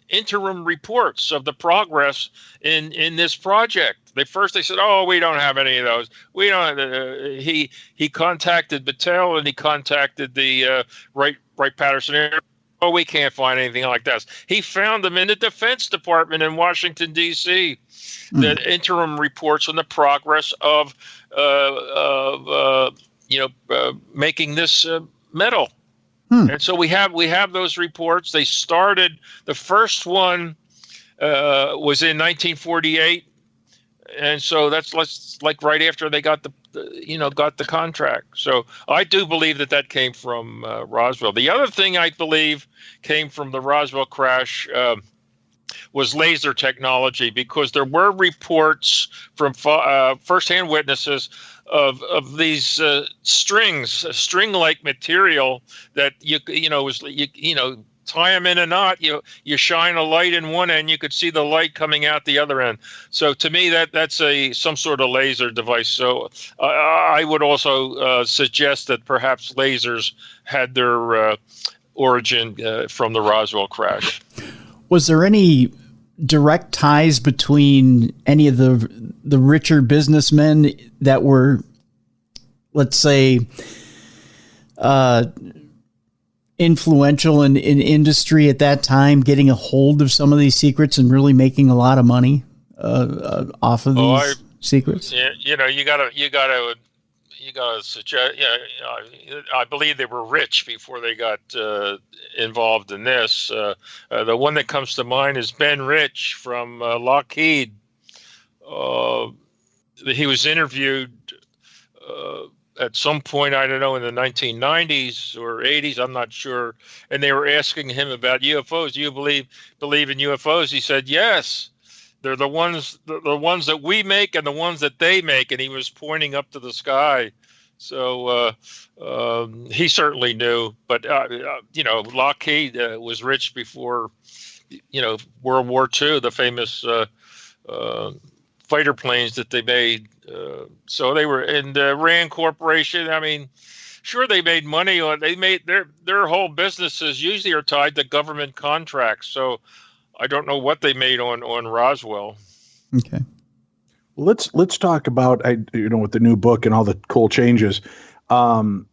interim reports of the progress in this project. They said, "Oh, we don't have any of those. We don't." He contacted Battelle and he contacted the Wright-Patterson Air Oh, we can't find anything like that. He found them in the Defense Department in Washington, D.C. The interim reports on the progress of making this metal. And so we have those reports. They started, the first one was in 1948, and so that's like right after they got the contract. So I do believe that came from Roswell. The other thing I believe came from the Roswell crash was laser technology, because there were reports from firsthand witnesses of these string-like material that you tie them in a knot. You shine a light in one end, you could see the light coming out the other end. So to me, that's some sort of laser device. So I would also suggest that perhaps lasers had their origin from the Roswell crash. Was there any direct ties between any of the richer businessmen that were, let's say, influential in industry at that time, getting a hold of some of these secrets and really making a lot of money off of these secrets? Yeah, you gotta suggest. I believe they were rich before they got involved in this. The one that comes to mind is Ben Rich from Lockheed. He was interviewed at some point, I don't know, in the 1990s or 80s, I'm not sure, and they were asking him about UFOs. Do you believe in UFOs? He said, yes. They're the ones that we make and the ones that they make, and he was pointing up to the sky. So he certainly knew. But Lockheed was rich before, World War II, the famous fighter planes that they made. So they were in the Rand Corporation. I mean, sure, they made money on. They made their whole businesses usually are tied to government contracts. So I don't know what they made on Roswell. Okay. Let's talk about with the new book and all the cool changes, and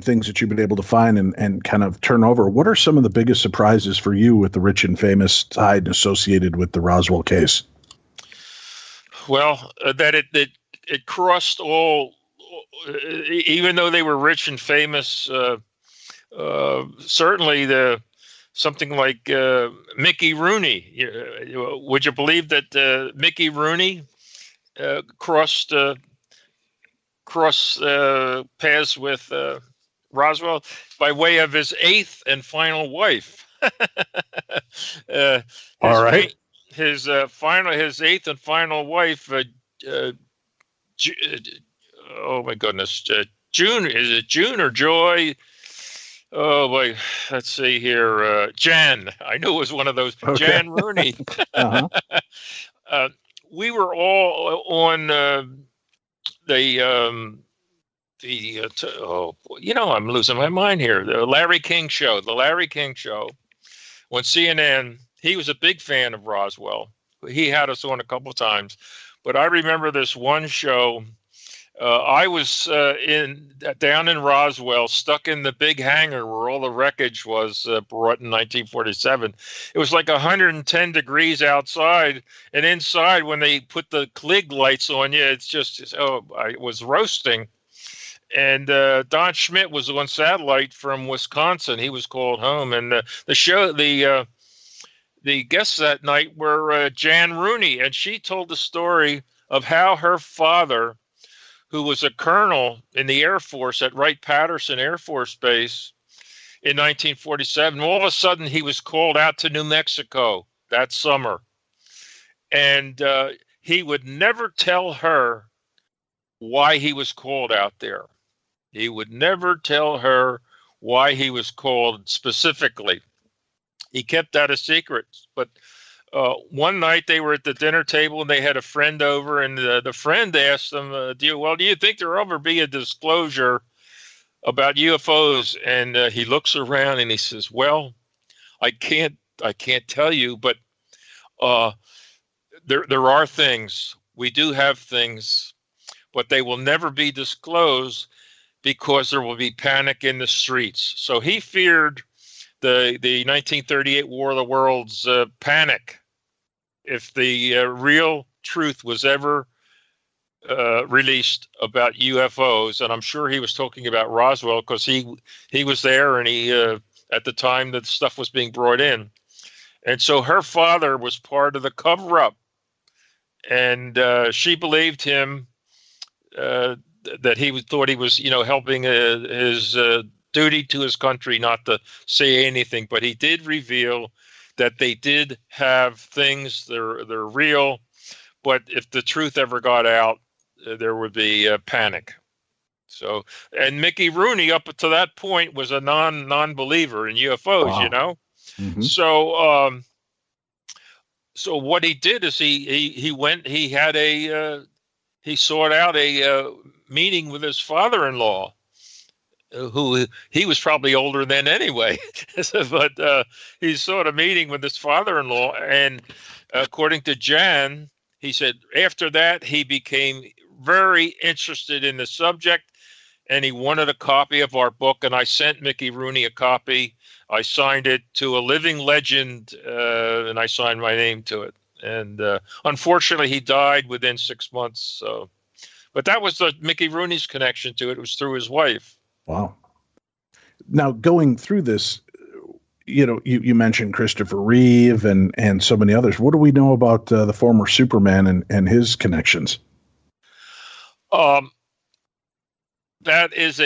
things that you've been able to find and kind of turn over. What are some of the biggest surprises for you with the rich and famous tied and associated with the Roswell case? That it crossed all, even though they were rich and famous. Certainly something like Mickey Rooney. Would you believe that Mickey Rooney crossed paths with Roswell by way of his eighth and final wife? All right. His eighth and final wife. Oh my goodness, June. Is it June or Joy? Oh boy, let's see here. Jan. I knew it was one of those. Okay. Jan Rooney. Uh-huh. We were all on I'm losing my mind here. The Larry King show. On CNN. He was a big fan of Roswell. He had us on a couple of times, but I remember this one show. I was down in Roswell, stuck in the big hangar where all the wreckage was brought in 1947. It was like 110 degrees outside, and inside, when they put the Klieg lights on you, I was roasting. And Don Schmidt was on satellite from Wisconsin. He was called home, and the guests that night were Jan Rooney, and she told the story of how her father, who was a colonel in the Air Force at Wright-Patterson Air Force Base in 1947, all of a sudden he was called out to New Mexico that summer. And he would never tell her why he was called out there. He would never tell her why he was called specifically. He kept that a secret. But one night they were at the dinner table and they had a friend over, and the friend asked them, do you think there will ever be a disclosure about UFOs? And he looks around and he says, well, I can't tell you, but there are things. We do have things, but they will never be disclosed because there will be panic in the streets. So he feared the 1938 War of the Worlds panic. If the real truth was ever released about UFOs, and I'm sure he was talking about Roswell because he was there, and he at the time that stuff was being brought in, and so her father was part of the cover-up, and she believed him that he thought he was, helping his duty to his country not to say anything, but he did reveal that they did have things, they're real, but if the truth ever got out, there would be panic. So, and Mickey Rooney up to that point was a non-believer in UFOs. Wow. Mm-hmm. So so what he did is he went, he had he sought out a meeting with his father-in-law, who he was probably older than anyway, but he sought a meeting with his father-in-law, and according to Jan, he said after that he became very interested in the subject, and he wanted a copy of our book, and I sent Mickey Rooney a copy. I signed it to a living legend, and I signed my name to it. And unfortunately, he died within 6 months. So, but that was Mickey Rooney's connection to it. It was through his wife. Wow. Now, going through this, you mentioned Christopher Reeve and so many others. What do we know about the former Superman and his connections? That is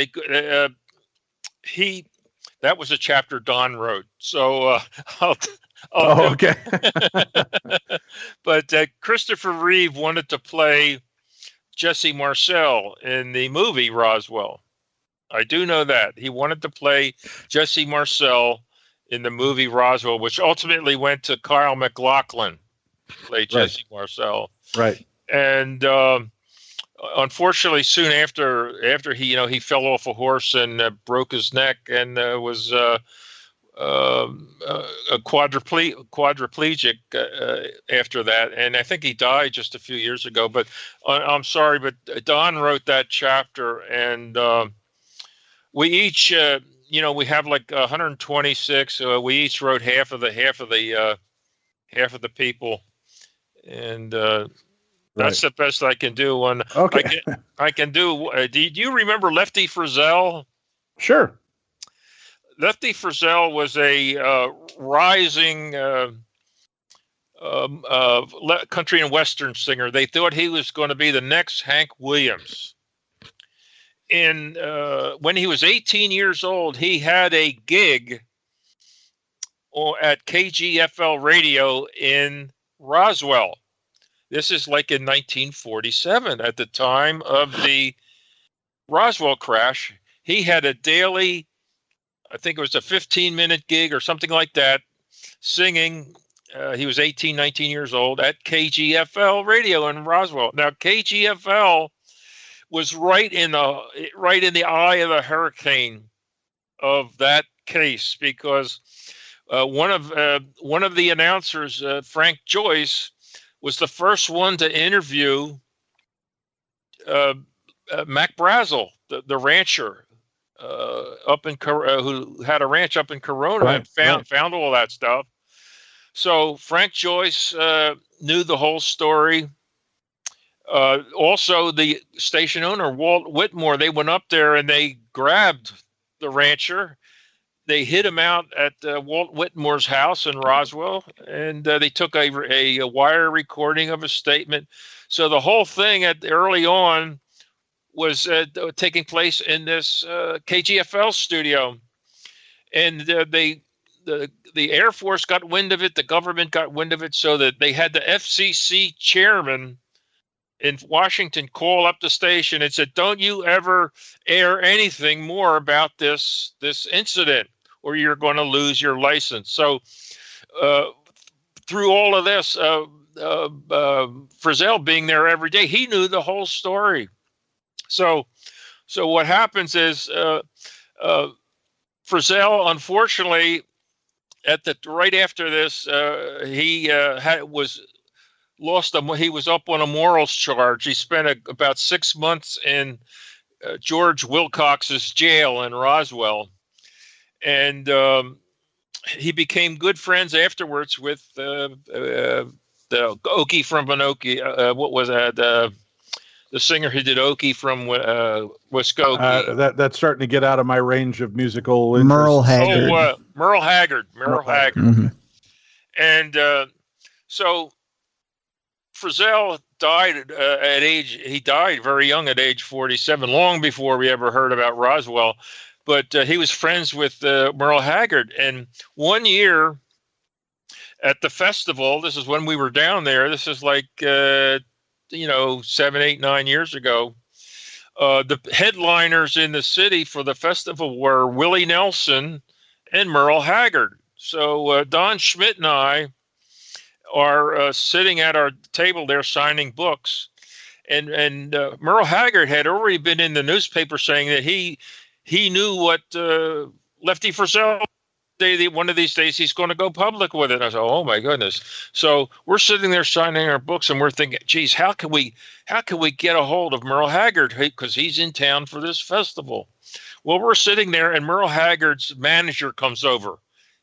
that was a chapter Don wrote. So okay. But Christopher Reeve wanted to play Jesse Marcel in the movie Roswell. I do know that. He wanted to play Jesse Marcel in the movie Roswell, which ultimately went to Kyle MacLachlan, play Jesse Marcel. Right. And unfortunately, soon after he fell off a horse and broke his neck and was a quadriplegic after that, and I think he died just a few years ago. But I'm sorry, but Don wrote that chapter, and we each, we have like 126. We each wrote half of the people, and that's the best I can do. Okay. I can do. Do you remember Lefty Frizzell? Sure. Lefty Frizzell was a rising country and western singer. They thought he was going to be the next Hank Williams. And when he was 18 years old, he had a gig at KGFL radio in Roswell. This is like in 1947, at the time of the Roswell crash. He had a daily, I think it was a 15-minute gig or something like that, singing. He was 18, 19 years old at KGFL radio in Roswell. Now, KGFL was right in the eye of the hurricane of that case, because one of the announcers, Frank Joyce, was the first one to interview Mac Brazel, the rancher up in who had a ranch up in Corona, and found all that stuff. So Frank Joyce knew the whole story. Also, the station owner, Walt Whitmore, they went up there and they grabbed the rancher. They hid him out at Walt Whitmore's house in Roswell, and they took a wire recording of his statement. So the whole thing early on was taking place in this KGFL studio, and the Air Force got wind of it, the government got wind of it, so that they had the FCC chairman in Washington call up the station and said, "Don't you ever air anything more about this incident, or you're going to lose your license." So through all of this, Frizzell being there every day, he knew the whole story. So what happens is Frizzell, unfortunately, right after this, he was up on a morals charge. He spent about 6 months in George Wilcox's jail in Roswell, and he became good friends afterwards with the Okie from Pinocchio. What was that? The singer who did Okie from Muskogee. That's starting to get out of my range of musical interest. Merle Haggard. Merle Haggard. Mm-hmm. And so Frizzell died he died very young at age 47, long before we ever heard about Roswell. But he was friends with Merle Haggard. And one year at the festival, this is when we were down there, this is like, 7, 8, 9 years ago, the headliners in the city for the festival were Willie Nelson and Merle Haggard. So Don Schmidt and I are sitting at our table there signing books. And Merle Haggard had already been in the newspaper saying that he knew what Lefty Frizzell, one of these days he's going to go public with it. I said, oh my goodness. So we're sitting there signing our books and we're thinking, geez, how can we get a hold of Merle Haggard? Because he's in town for this festival. Well, we're sitting there and Merle Haggard's manager comes over.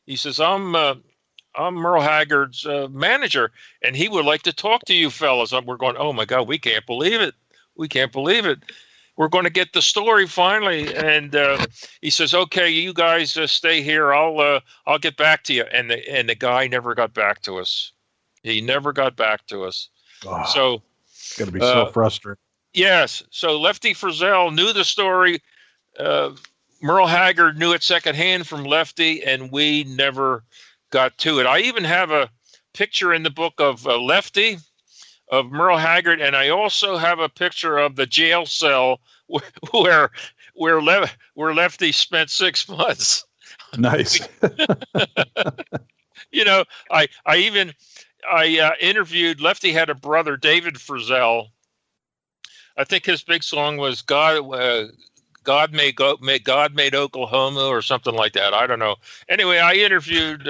He says, I'm Merle Haggard's manager, and he would like to talk to you fellas. We're going, oh my God, we can't believe it. We can't believe it. We're going to get the story finally. And he says, okay, you guys stay here. I'll get back to you. And the guy never got back to us. He never got back to us. Oh, so it's going to be so frustrating. Yes. So Lefty Frizzell knew the story. Merle Haggard knew it secondhand from Lefty, and we never got to it. I even have a picture in the book of Lefty, of Merle Haggard, and I also have a picture of the jail cell where Lefty spent 6 months. Nice. I interviewed Lefty. Had a brother, David Frizzell. I think his big song was God made Oklahoma or something like that. I don't know. Anyway, I interviewed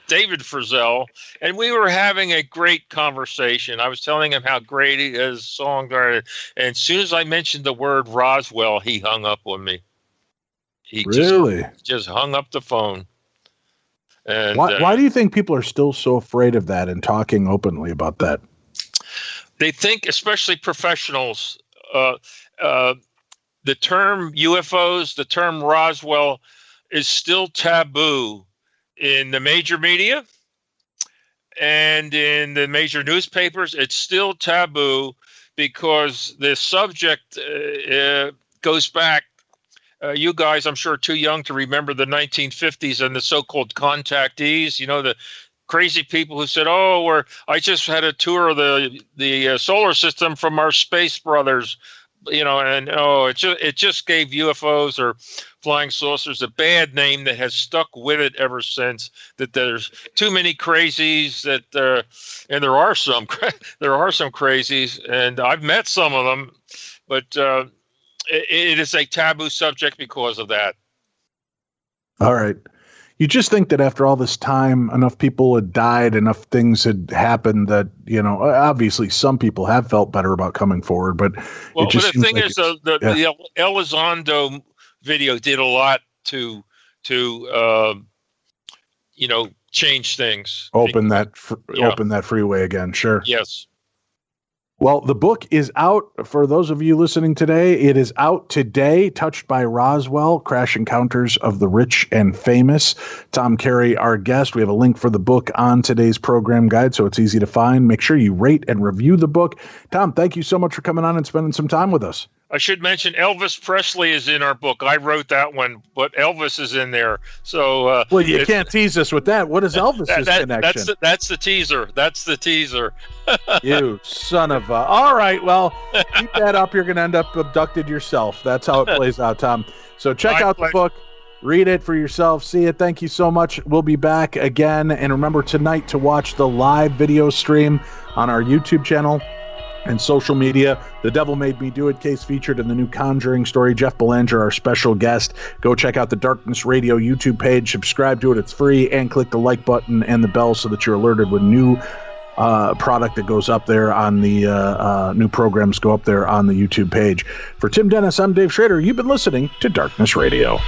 David Frizzell, and we were having a great conversation. I was telling him how great his songs are, and as soon as I mentioned the word Roswell, he hung up on me. He really just hung up the phone. And why do you think people are still so afraid of that and talking openly about that? They think, especially professionals, the term UFOs, the term Roswell is still taboo in the major media and in the major newspapers. It's still taboo because the subject goes back. You guys, I'm sure, are too young to remember the 1950s and the so-called contactees. The crazy people who said, I just had a tour of the solar system from our space brothers. It just gave UFOs or flying saucers a bad name that has stuck with it ever since. That there's too many crazies, and there are some crazies, and I've met some of them, but it is a taboo subject because of that. All right. You just think that after all this time, enough people had died, enough things had happened that, obviously some people have felt better about coming forward, but the thing is, the Elizondo video did a lot to change things. Open that freeway again. Sure. Yes. Well, the book is out for those of you listening today. It is out today. Touched by Roswell, Crash Encounters of the Rich and Famous. Tom Carey, our guest. We have a link for the book on today's program guide, so it's easy to find. Make sure you rate and review the book. Tom, thank you so much for coming on and spending some time with us. I should mention Elvis Presley is in our book. I wrote that one, but Elvis is in there. So, well, you can't tease us with that. What is Elvis's connection? That's the teaser. That's the teaser. You son of a... All right, well, keep that up. You're going to end up abducted yourself. That's how it plays out, Tom. So check out the book. Read it for yourself. See it. Thank you so much. We'll be back again. And remember tonight to watch the live video stream on our YouTube channel and social media. The Devil Made Me Do It case featured in the new Conjuring story. Jeff Belanger, our special guest. Go check out the Darkness Radio YouTube page. Subscribe to it. It's free. And click the like button and the bell so that you're alerted when new product that goes up there on the new programs go up there on the YouTube page. For Tim Dennis, I'm Dave Schrader. You've been listening to Darkness Radio.